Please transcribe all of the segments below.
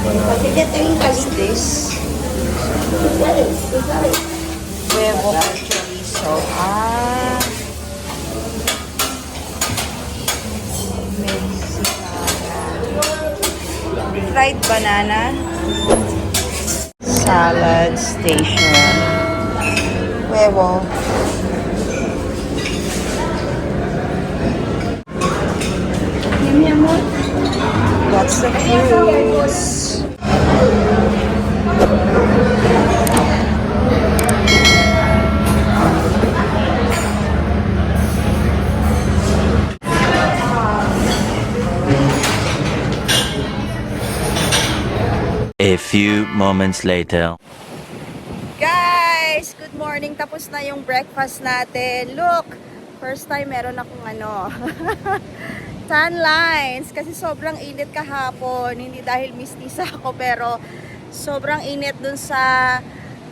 What's this? Huevo con chorizo. Ah, Mexicana. Fried banana. Salad station. Huevo. Lots of fruits. A few moments later. Guys, good morning. Tapos na yung breakfast natin. Look, first time meron akong tan lines kasi sobrang init kahapon. Hindi dahil mistisa ako pero sobrang init dun sa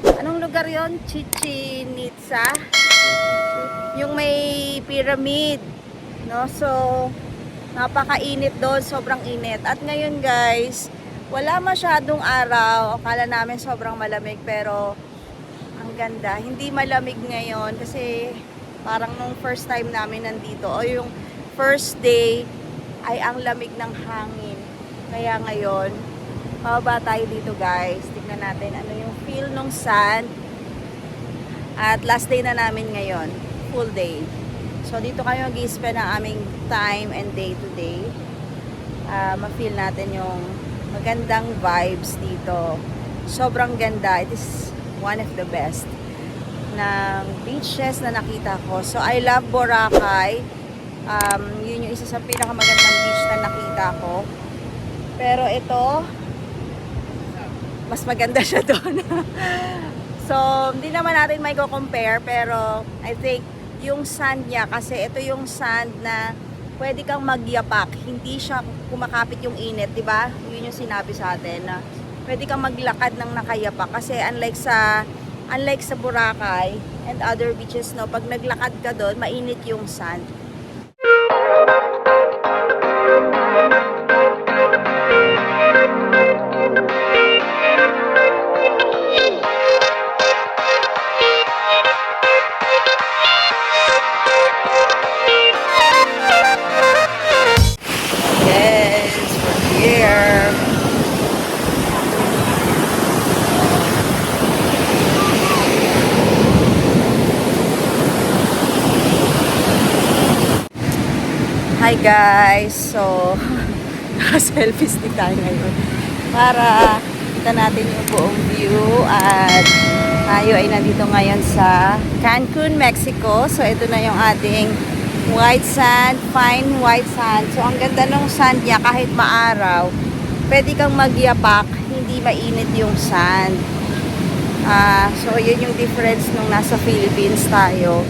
anong lugar yon? Chichen Itza. Yung may pyramid, no? So napakainit doon, sobrang init. At ngayon guys, wala masyadong araw. Akala namin sobrang malamig pero ang ganda. Hindi malamig ngayon kasi parang nung first time namin nandito o yung first day ay ang lamig ng hangin. Kaya ngayon, pababa tayo dito guys. Tignan natin ano yung feel ng sand. At last day na namin ngayon. Full day. So dito kayo mag-i-spend ang aming time and day to day. Ma-feel natin yung magandang vibes dito. Sobrang ganda. It is one of the best ng beaches na nakita ko. So I love Boracay. Yun yung isa sa pinakamagandang beach na nakita ko. Pero ito, mas maganda siya doon. So, hindi naman natin may compare pero I think yung sand niya, kasi ito yung sand na pwede kang magyapak. Hindi siya kumakapit yung init, di ba? Yun yung sinabi sa atin na pwede kang maglakad ng nakayapak. Kasi unlike sa Boracay and other beaches, no, pag naglakad ka doon, mainit yung sand. Hi guys! So, selfie stick tayo ngayon para kita natin yung buong view at tayo ay nandito ngayon sa Cancun, Mexico. So, ito na yung ating white sand, fine white sand. So, ang ganda ng sand niya kahit maaraw. Pwede kang magyapak, hindi mainit yung sand. So, yun yung difference nung nasa Philippines tayo.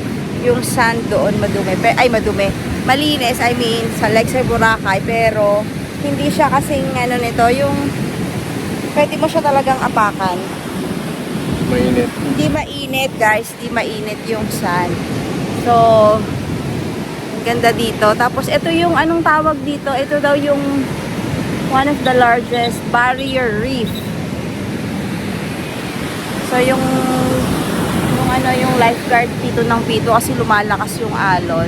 Yung sand doon madumi. Malinis, I mean, like sa Boracay, pero hindi siya kasing nito, yung pwede mo siya talagang apakan. Mainit. Hindi mainit, guys, hindi mainit yung sand. So, ang ganda dito. Tapos, ito yung anong tawag dito, ito daw yung one of the largest barrier reef. So, yung lifeguard dito ng Pito kasi lumalakas yung alon.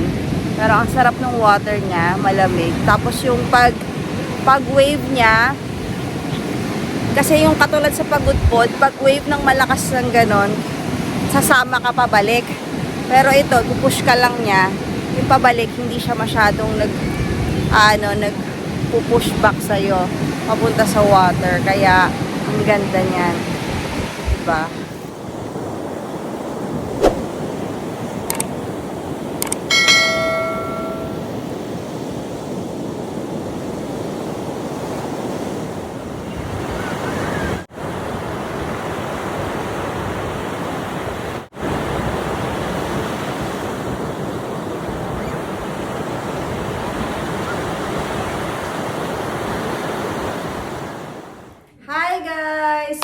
Pero ang sarap ng water niya, malamig. Tapos yung pag wave niya, kasi yung katulad sa pagudpod, pag wave ng malakas ng ganon, sasama ka pabalik. Pero ito, pupush ka lang niya, yung pabalik, hindi siya masyadong nag-push back sa'yo, papunta sa water. Kaya, ang ganda niyan. Diba?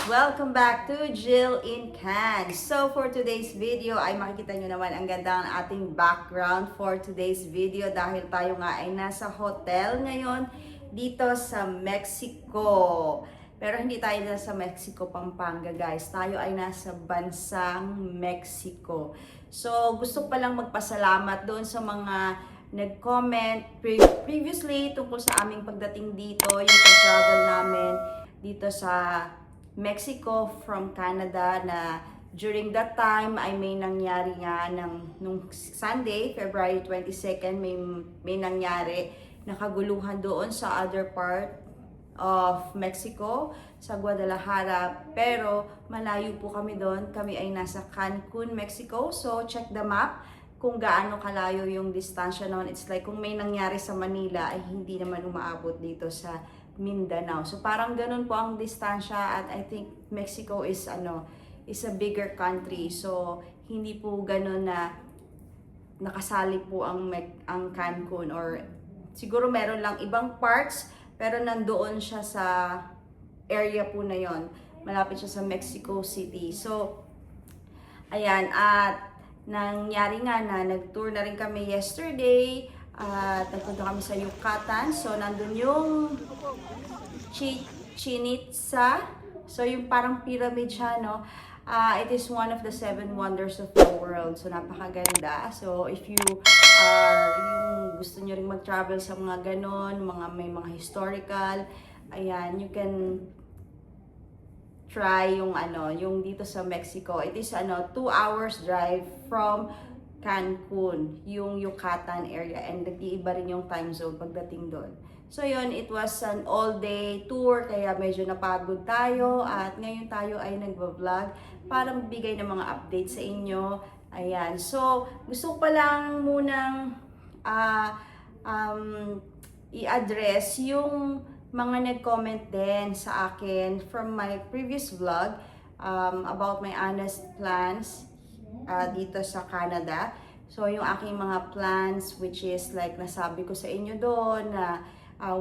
Welcome back to Jill in Cannes. So for today's video ay makikita nyo naman ang ganda ng ating background for today's video dahil tayo nga ay nasa hotel ngayon dito sa Mexico. Pero hindi tayo nasa Mexico, Pampanga guys. Tayo ay nasa bansang Mexico. So gusto pa lang magpasalamat doon sa mga nag-comment previously tungkol sa aming pagdating dito, yung pag-travel namin dito sa Mexico from Canada, na during that time ay may nangyari nga nung Sunday, February 22nd, may nangyari na kaguluhan doon sa other part of Mexico, sa Guadalajara. Pero malayo po kami doon. Kami ay nasa Cancun, Mexico. So check the map kung gaano kalayo yung distansya noon. It's like kung may nangyari sa Manila ay hindi naman umaabot dito sa Mindanao. So parang ganun po ang distansya, at I think Mexico is a bigger country. So hindi po ganun na nakasali po ang Cancun, or siguro meron lang ibang parts pero nandoon siya sa area po na yon. Malapit siya sa Mexico City. So ayan, at nangyari nga na nag-tour na rin kami yesterday at nagpunta kami sa Yucatan. So nandun yung Chichen Itza. So yung parang pyramid siya, no? It is one of the 7 wonders of the world. So napakaganda. So if you are yung gusto nyo ring mag-travel sa mga ganon, may mga historical, ayan, you can try yung dito sa Mexico. It is 2 hours drive from Cancun, yung Yucatan area, and nag-iiba rin yung time zone pagdating doon. So yun, it was an all-day tour, kaya medyo napagod tayo, at ngayon tayo ay nagba-vlog para magbigay ng mga updates sa inyo. Ayan, so gusto ko pa lang munang i-address yung mga nag-comment din sa akin from my previous vlog about my honest plans dito sa Canada. So yung aking mga plans, which is like nasabi ko sa inyo doon na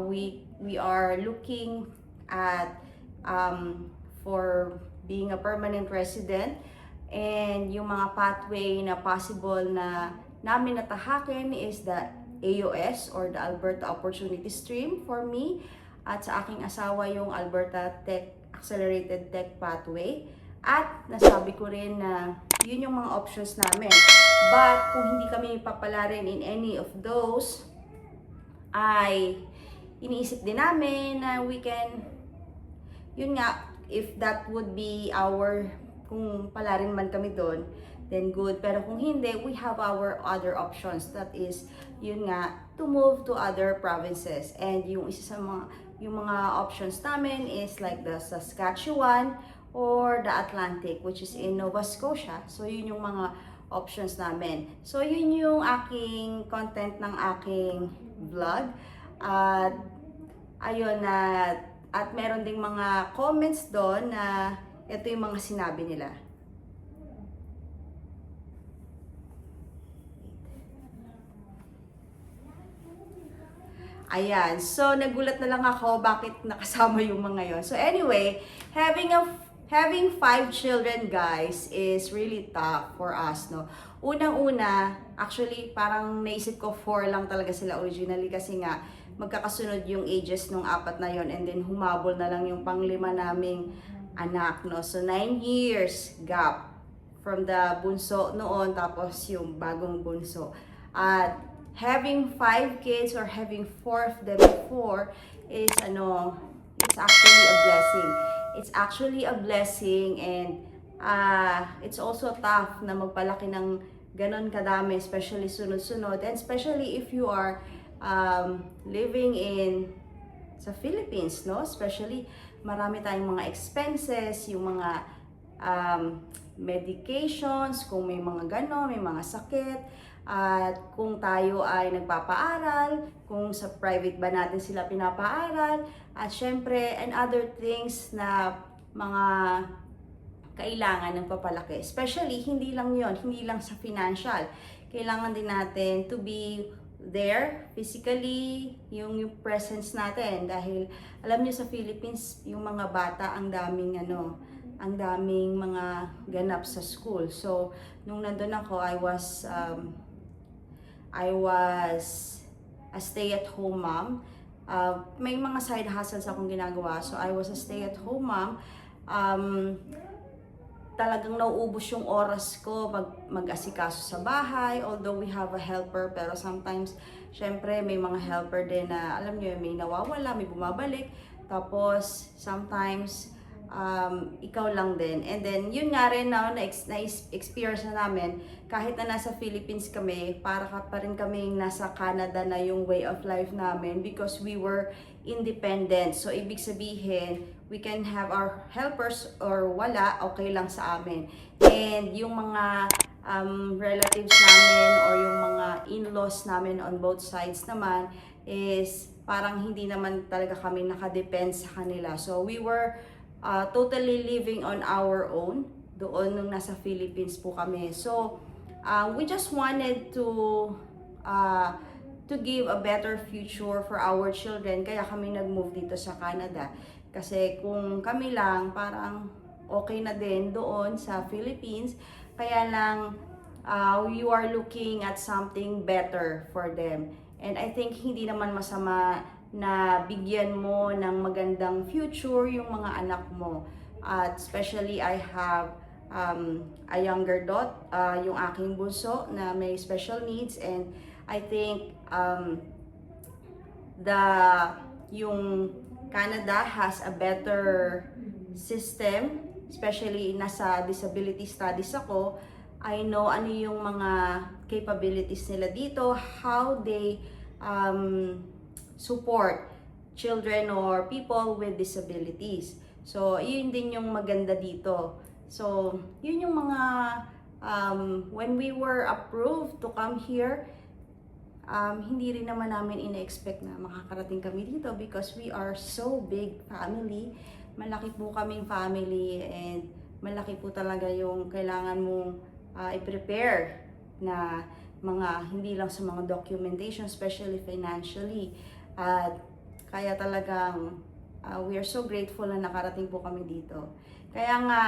we are looking at for being a permanent resident, and yung mga pathway na possible na namin natahakin is the AOS, or the Alberta Opportunity Stream for me, at sa aking asawa yung Alberta Accelerated Tech Pathway. At nasabi ko rin na yun yung mga options namin. But kung hindi kami papalarin in any of those, ay iniisip din namin na we can, yun nga, if that would be kung palarin man kami doon, then good. Pero kung hindi, we have our other options. That is, yun nga, to move to other provinces. And yung isa sa yung mga options namin is like the Saskatchewan or the Atlantic, which is in Nova Scotia. So yun yung mga options namin. So yun yung aking content ng aking vlog. At ayun, at meron ding mga comments doon na ito yung mga sinabi nila. Ayan, so nagulat na lang ako bakit nakasama yung mga yon. So anyway, having 5 children, guys, is really tough for us, no? Unang-una, actually parang naisip ko 4 lang talaga sila originally, kasi nga magkakasunod yung ages nung 4 na yon, and then humabol na lang yung pang-5 naming anak, no? So 9 years gap from the bunso noon, tapos yung bagong bunso. At having 5 kids, or having 4 of them before, is it's actually a blessing. It's actually a blessing, and it's also tough na magpalaki ng ganon kadami, especially sunod-sunod, and especially if you are living sa Philippines, no? Especially marami tayong mga expenses, yung mga medications, kung may mga ganon, may mga sakit, at kung tayo ay nagpapaaral, kung sa private ba natin sila pinapaaral, at syempre, and other things na mga kailangan ng papalaki. Especially, hindi lang yon, hindi lang sa financial. Kailangan din natin to be there physically, yung presence natin, dahil alam niyo sa Philippines, yung mga bata ang daming mga ganap sa school. So nung nandun ako, I was a stay-at-home mom, may mga side hustles akong ginagawa. So I was a stay-at-home mom. Talagang nauubos yung oras ko mag-asikaso sa bahay, although we have a helper, pero sometimes syempre may mga helper din na alam niyo may nawawala, may bumabalik, tapos sometimes ikaw lang din. And then yun nga rin na experience na namin, kahit na nasa Philippines kami, para pa rin kami nasa Canada na yung way of life namin because we were independent. So ibig sabihin, we can have our helpers or wala, okay lang sa amin. And yung mga relatives namin or yung mga in-laws namin on both sides naman is parang hindi naman talaga kami nakadepend sa kanila. So we were totally living on our own doon nung nasa Philippines po kami. So we just wanted to give a better future for our children, kaya kami nag-move dito sa Canada. Kasi kung kami lang, parang okay na din doon sa Philippines, kaya lang you are looking at something better for them. And I think hindi naman masama na bigyan mo ng magandang future yung mga anak mo. At especially I have a younger daughter, yung aking bunso na may special needs, and I think yung Canada has a better system, especially nasa disability studies ako. I know ano yung mga capabilities nila dito, how they support children or people with disabilities. So, yun din yung maganda dito. So, yun yung mga when we were approved to come here, hindi rin naman namin ina-expect na makakarating kami dito because we are so big family. Malaki po kaming family and malaki po talaga yung kailangan mong i-prepare na mga hindi lang sa mga documentation, especially financially. At kaya talagang we are so grateful na nakarating po kami dito. Kaya nga,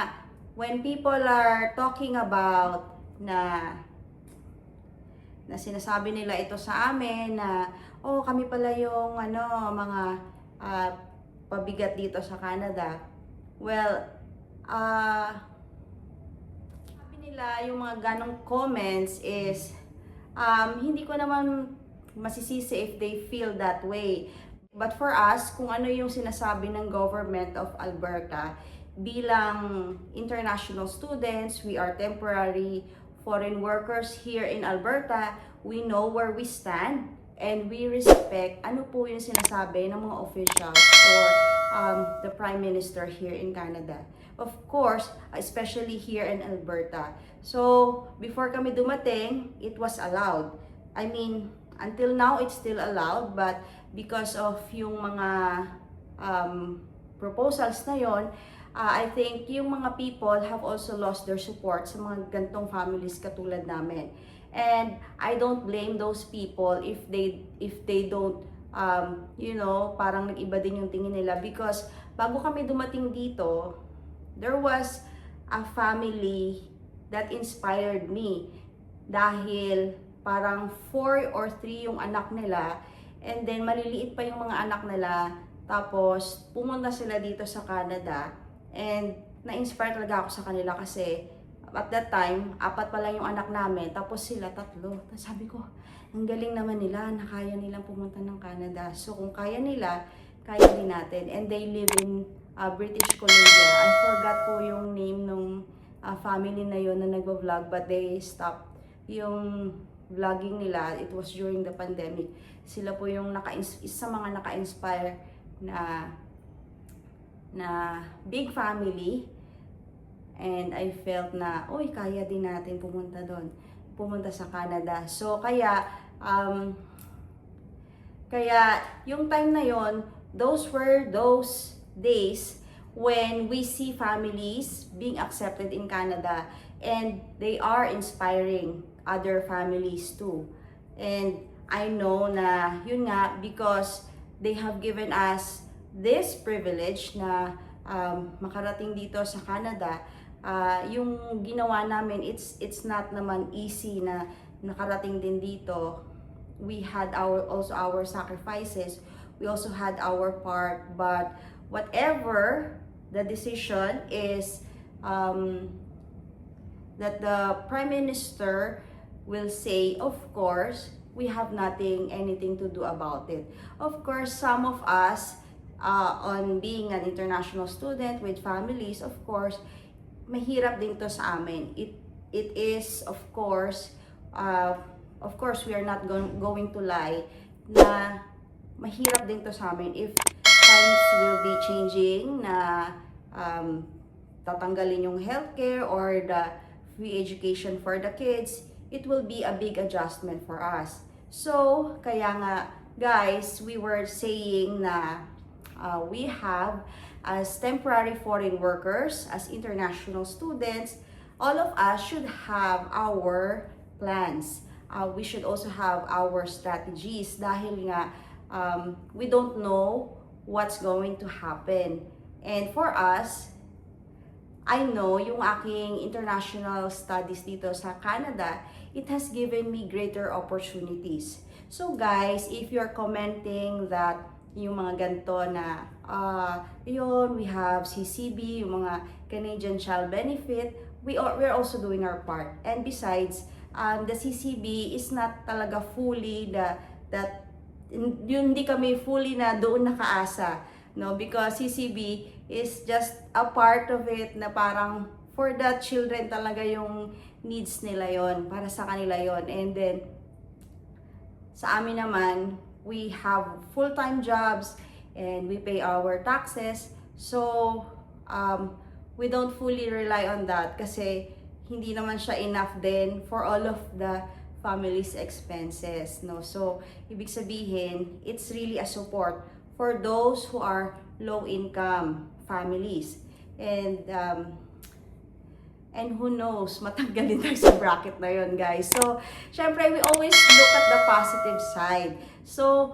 when people are talking about na sinasabi nila ito sa amin na oh, kami pala yung mga pabigat dito sa Canada. Well, sabi nila yung mga ganong comments is hindi ko naman masisisi if they feel that way. But for us, kung ano yung sinasabi ng government of Alberta, bilang international students, we are temporary foreign workers here in Alberta, we know where we stand and we respect ano po yung sinasabi ng mga officials or the Prime Minister here in Canada. Of course, especially here in Alberta. So, before kami dumating, it was allowed. I mean, until now, it's still allowed, but because of yung mga proposals na yon, I think yung mga people have also lost their support sa mga gantong families katulad namin. And I don't blame those people if they don't, parang nag-iba din yung tingin nila. Because bago kami dumating dito, there was a family that inspired me. Dahil parang 4 or 3 yung anak nila, and then maliliit pa yung mga anak nila, tapos pumunta sila dito sa Canada, and na-inspire talaga ako sa kanila kasi at that time, 4 pa lang yung anak namin, tapos sila 3. Tapos sabi ko, ang galing naman nila, na kaya nilang pumunta ng Canada. So kung kaya nila, kaya din natin. And they live in British Columbia. I forgot po yung name nung family na yon na nagvo-vlog, but they stopped yung vlogging nila. It was during the pandemic. Sila po yung isa mga naka-inspire na big family, and I felt na, oy, kaya din natin pumunta sa Canada. So, kaya yung time na yon, those were those days when we see families being accepted in Canada, and they are inspiring other families too. And I know na, yun nga, because they have given us this privilege na makarating dito sa Canada, yung ginawa namin, it's not naman easy na nakarating din dito. We had also our sacrifices. we also had our part. But whatever the decision is, that the Prime Minister will say, of course, we have anything to do about it. Of course, some of us, on being an international student with families, of course, mahirap din to sa amin. It is, of course, we are not going to lie na mahirap din to sa amin if times will be changing na tatanggalin yung healthcare or the free education for the kids. It will be a big adjustment for us. So, kaya nga, guys, we were saying na we have, as temporary foreign workers, as international students, all of us should have our plans. We should also have our strategies dahil nga we don't know what's going to happen. And for us, I know yung aking international studies dito sa Canada, it has given me greater opportunities. So guys, if you're commenting that yung mga ganito na yun, we have CCB, yung mga Canadian Child Benefit, we're also doing our part. And besides, the CCB is not talaga fully hindi kami fully na doon nakaasa, no? Because CCB is just a part of it na parang for the children talaga yung needs nila yon, para sa kanila yon. And then sa amin naman, we have full-time jobs and we pay our taxes, so we don't fully rely on that kasi hindi naman siya enough din for all of the family's expenses, no? So ibig sabihin, it's really a support for those who are low-income families. And who knows, matanggalin tayo sa bracket na yon, guys. So, syempre, we always look at the positive side. So,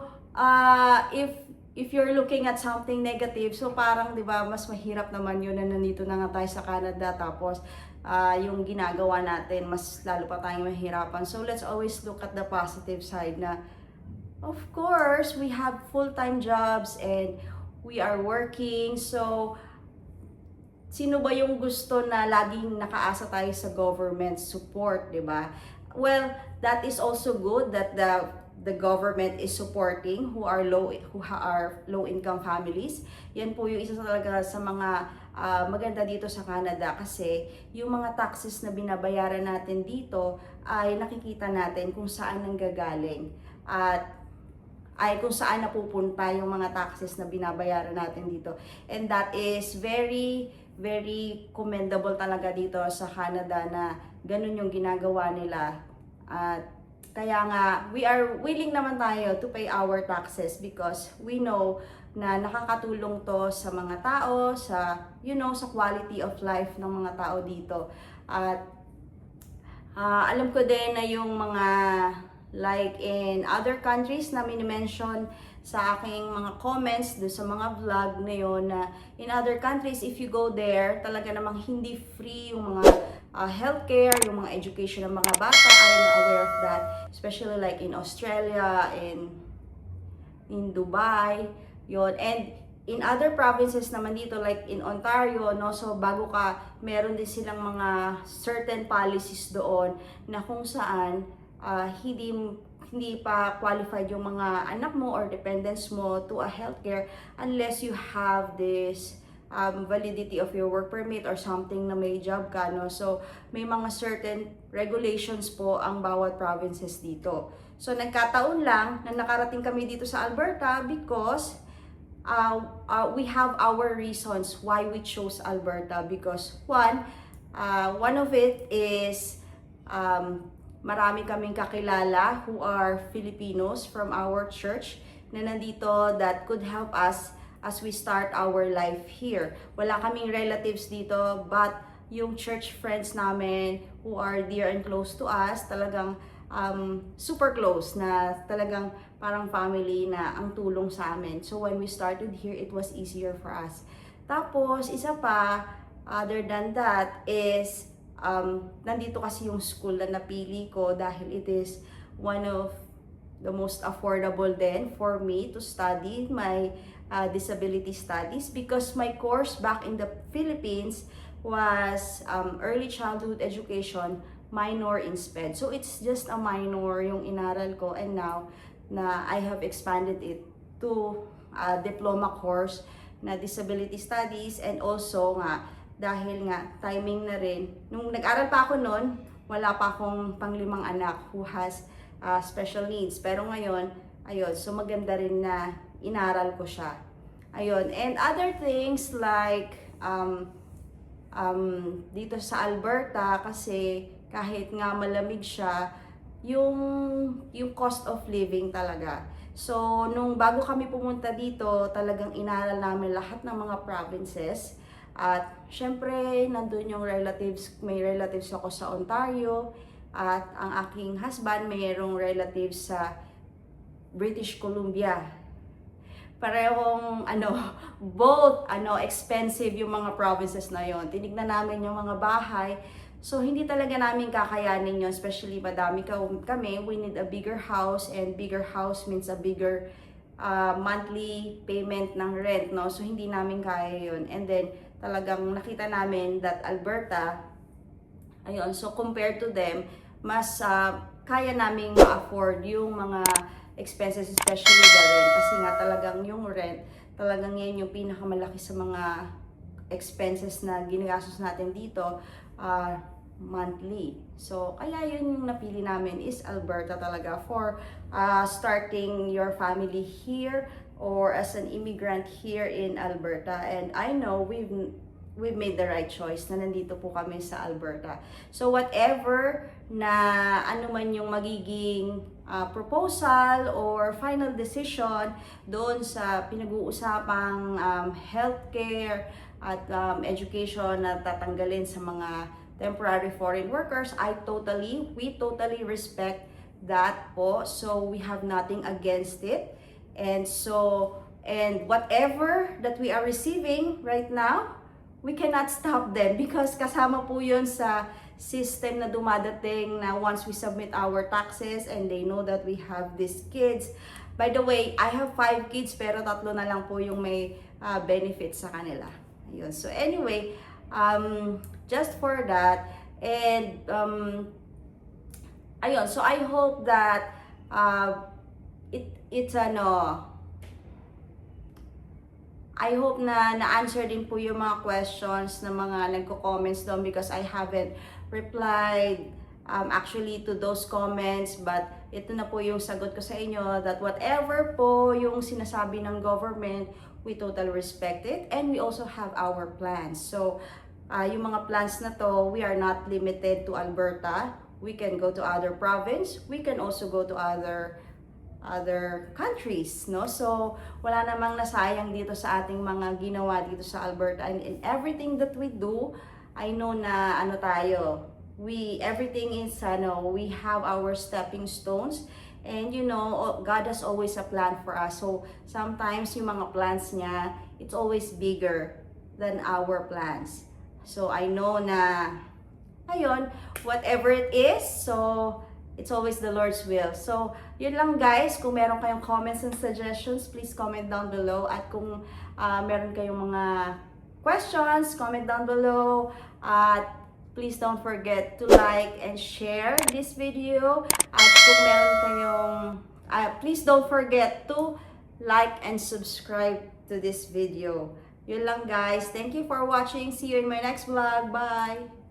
if you're looking at something negative, so parang, di ba, mas mahirap naman yun na nandito na nga tayo sa Canada, tapos yung ginagawa natin, mas lalo pa tayong mahirapan. So, let's always look at the positive side na, of course, we have full-time jobs and we are working. So, sino ba yung gusto na laging nakaasa tayo sa government support, di ba? Well, that is also good that the government is supporting who are low income families. Yan po yung isa talaga sa mga maganda dito sa Canada kasi yung mga taxes na binabayaran natin dito ay nakikita natin kung saan nanggagaling at kung saan napupunta yung mga taxes na binabayaran natin dito. And that is very, very commendable talaga dito sa Canada na ganun yung ginagawa nila. At kaya nga, we are willing naman tayo to pay our taxes because we know na nakakatulong to sa mga tao, sa quality of life ng mga tao dito. At alam ko din na yung mga like in other countries na mini-mention sa aking mga comments do sa mga vlog na yun, na in other countries, if you go there, talaga namang hindi free yung mga healthcare, yung mga education ng mga bata. I am aware of that, especially like in Australia, in Dubai, yun. And in other provinces naman dito, like in Ontario, no, so bago ka, meron din silang mga certain policies doon na kung saan hindi pa qualified yung mga anak mo or dependents mo to a healthcare unless you have this validity of your work permit or something na may job ka, no? So, may mga certain regulations po ang bawat provinces dito. So, nagkataon lang na nakarating kami dito sa Alberta because we have our reasons why we chose Alberta because one of it is marami kaming kakilala who are Filipinos from our church na nandito that could help us as we start our life here. Wala kaming relatives dito, but yung church friends namin who are dear and close to us, talagang super close na talagang parang family na ang tulong sa amin. So when we started here, it was easier for us. Tapos, isa pa, other than that, is nandito kasi yung school na napili ko dahil it is one of the most affordable then for me to study my disability studies, because my course back in the Philippines was early childhood education minor in SPED. So it's just a minor yung inaral ko, and now na I have expanded it to a diploma course na disability studies. And also nga dahil nga timing na rin, nung nag-aral pa ako noon, wala pa akong panglimang anak who has special needs. Pero ngayon, ayun, so maganda rin na inaral ko siya. Ayun, and other things like dito sa Alberta, kasi kahit nga malamig siya, yung cost of living talaga. So, nung bago kami pumunta dito, talagang inaral namin lahat ng mga provinces. At syempre, nandun yung relatives, may relatives ako sa Ontario, at ang aking husband mayroong relatives sa British Columbia. Parehong both expensive yung mga provinces na yon. Tinignan namin yung mga bahay. So hindi talaga namin kakayanin yun, especially madami kami. We need a bigger house, and bigger house means a bigger monthly payment ng rent, no? So hindi namin kaya yun. And then talagang nakita namin that Alberta, ayun, so compared to them, mas kaya naming ma-afford yung mga expenses, especially the rent. Kasi nga talagang yung rent, talagang yan yung pinakamalaki sa mga expenses na ginagastos natin dito monthly. So, kaya yun yung napili namin is Alberta talaga for starting your family here or as an immigrant here in Alberta. And I know we've made the right choice na nandito po kami sa Alberta. So whatever na ano man yung magiging proposal or final decision doon sa pinag-uusapang healthcare at education na tatanggalin sa mga temporary foreign workers, we totally respect that po. So we have nothing against it. And whatever that we are receiving right now, we cannot stop them because kasama po yun sa system na dumadating na once we submit our taxes and they know that we have these kids. By the way, I have 5 kids pero 3 na lang po yung may benefits sa kanila. Ayun. So anyway, just for that, and ayun, so I hope that I hope na na-answer din po yung mga questions ng mga nagko-comments doon, because I haven't replied actually to those comments, but ito na po yung sagot ko sa inyo, that whatever po yung sinasabi ng government, we totally respect it, and we also have our plans. So yung mga plans na to, we are not limited to Alberta. We can go to other province, we can also go to other countries, no? So wala namang nasayang dito sa ating mga ginawa dito sa Alberta, and in everything that we do, I know na everything is we have our stepping stones, and God has always a plan for us. So sometimes yung mga plans niya, it's always bigger than our plans. So I know na ayun, whatever it is, so it's always the Lord's will. So, yun lang guys. Kung meron kayong comments and suggestions, please comment down below. At kung meron kayong mga questions, comment down below. At please don't forget to like and share this video. At kung meron kayong, please don't forget to like and subscribe to this video. Yun lang guys. Thank you for watching. See you in my next vlog. Bye!